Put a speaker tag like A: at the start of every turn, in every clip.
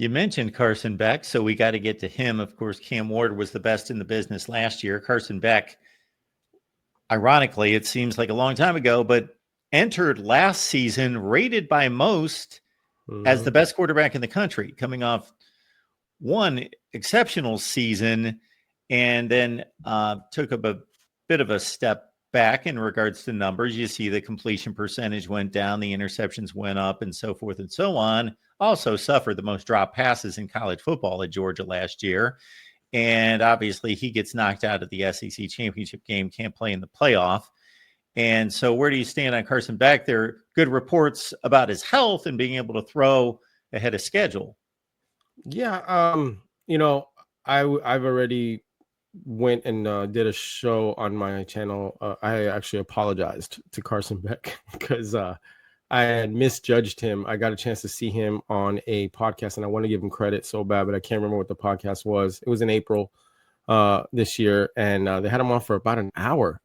A: You mentioned Carson Beck, so we got to get to him. Of course, Cam Ward was the best in the business last year. Carson Beck, ironically, it seems like a long time ago, but entered last season rated by most as the best quarterback in the country, coming off one exceptional season and then took a bit of a step back in regards to numbers. You see the completion percentage went down, the interceptions went up, and so forth and so on. Also suffered the most drop passes in college football at Georgia last year. And obviously he gets knocked out of the SEC championship game, can't play in the playoff. And so where do you stand on Carson Beck? There are good reports about his health and being able to throw ahead of schedule.
B: Yeah. I've already went and did a show on my channel. I actually apologized to Carson Beck because I had misjudged him. I got a chance to see him on a podcast, and I want to give him credit so bad, but I can't remember what the podcast was. It was in April this year, and they had him on for about an hour,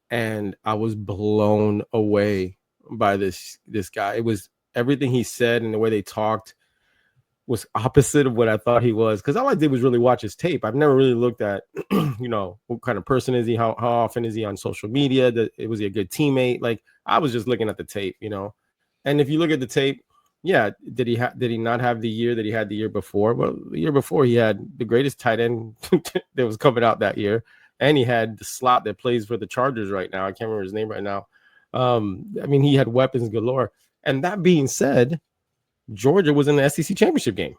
B: and I was blown away by this guy. It was everything he said and the way they talked was opposite of what I thought he was, because all I did was really watch his tape. I've never really looked at, what kind of person is he? How often is he on social media? Was he a good teammate? Like, I was just looking at the tape, And if you look at the tape, yeah, did he not have the year that he had the year before? Well, the year before he had the greatest tight end that was coming out that year, and he had the slot that plays for the Chargers right now. I can't remember his name right now. He had weapons galore. And that being said, Georgia was in the SEC championship game.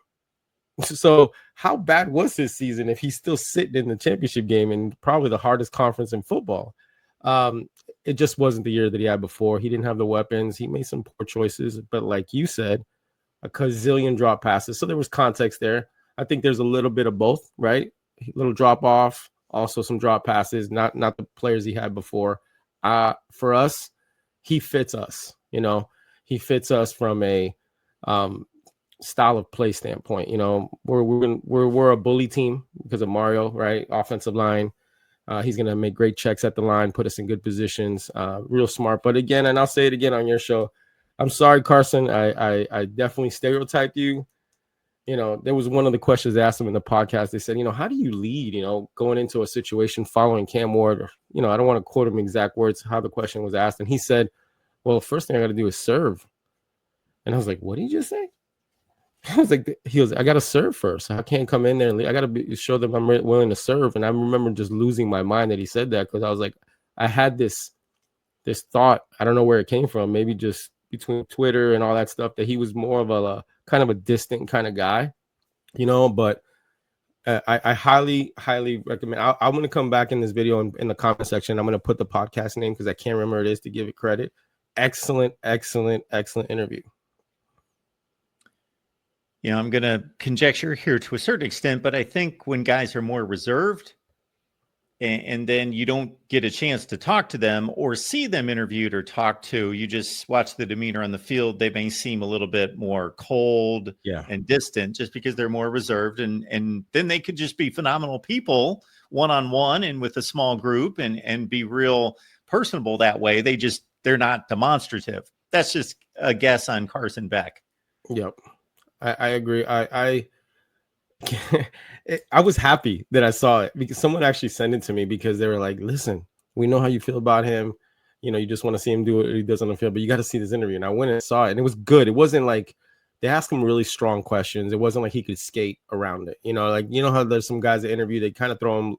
B: So how bad was his season if he's still sitting in the championship game in probably the hardest conference in football? It just wasn't the year that he had before. He didn't have the weapons. He made some poor choices, but like you said, a gazillion drop passes. So there was context there. I think there's a little bit of both, right? A little drop off, also some drop passes, not the players he had before. For us, he fits us, he fits us from a style of play standpoint. We're a bully team because of Mario, right? Offensive line. He's going to make great checks at the line, put us in good positions, real smart. But again, and I'll say it again on your show, I'm sorry, Carson. I definitely stereotyped you. There was one of the questions they asked him in the podcast. They said, how do you lead, going into a situation following Cam Ward? Or, I don't want to quote him exact words, how the question was asked. And he said, well, first thing I got to do is serve. And I was like, what did you just say? I was like, I got to serve first. I can't come in there and I got to show them I'm willing to serve. And I remember just losing my mind that he said that, because I was like, I had this thought. I don't know where it came from. Maybe just between Twitter and all that stuff, that he was more of a kind of a distant kind of guy, but I highly, highly recommend. I'm going to come back in this video in the comment section. I'm going to put the podcast name because I can't remember what it is to give it credit. Excellent, excellent, excellent interview.
A: I'm going to conjecture here to a certain extent, but I think when guys are more reserved and then you don't get a chance to talk to them or see them interviewed or talk to, you just watch the demeanor on the field, they may seem a little bit more cold and distant just because they're more reserved. And then they could just be phenomenal people one-on-one and with a small group and be real personable that way. They're not demonstrative. That's just a guess on Carson Beck.
B: Yep. I agree. I was happy that I saw it, because someone actually sent it to me, because they were like, listen, we know how you feel about him. You just want to see him do what he does on the field, but you got to see this interview. And I went and saw it, and it was good. It wasn't like they asked him really strong questions. It wasn't like he could skate around it. How there's some guys that interview, they kind of throw him,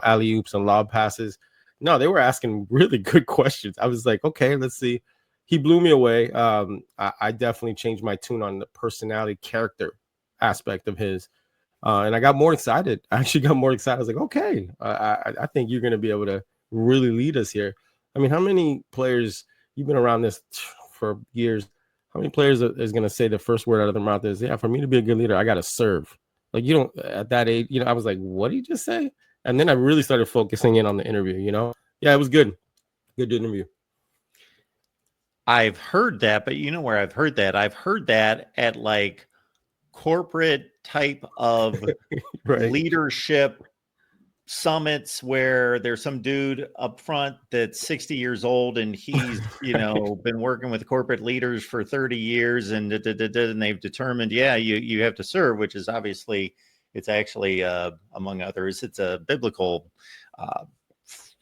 B: alley-oops and lob passes. No, they were asking really good questions. I was like, okay, let's see. He blew me away. I definitely changed my tune on the personality, character aspect of his. And I got more excited. I actually got more excited. I was like, okay, I think you're going to be able to really lead us here. I mean, how many players, you've been around this for years, how many players is going to say the first word out of their mouth is, yeah, for me to be a good leader, I got to serve. Like, you don't, at that age, I was like, what did you just say? And then I really started focusing in on the interview, Yeah, it was good. Good interview.
A: I've heard that, but you know where I've heard that? I've heard that at like corporate type of
B: right.
A: leadership summits where there's some dude up front that's 60 years old and he's, been working with corporate leaders for 30 years and they've determined, you have to serve, which is obviously, it's actually, among others, it's a biblical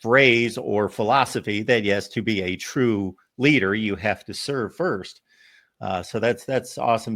A: phrase or philosophy that, yes, to be a true leader, you have to serve first. So that's awesome to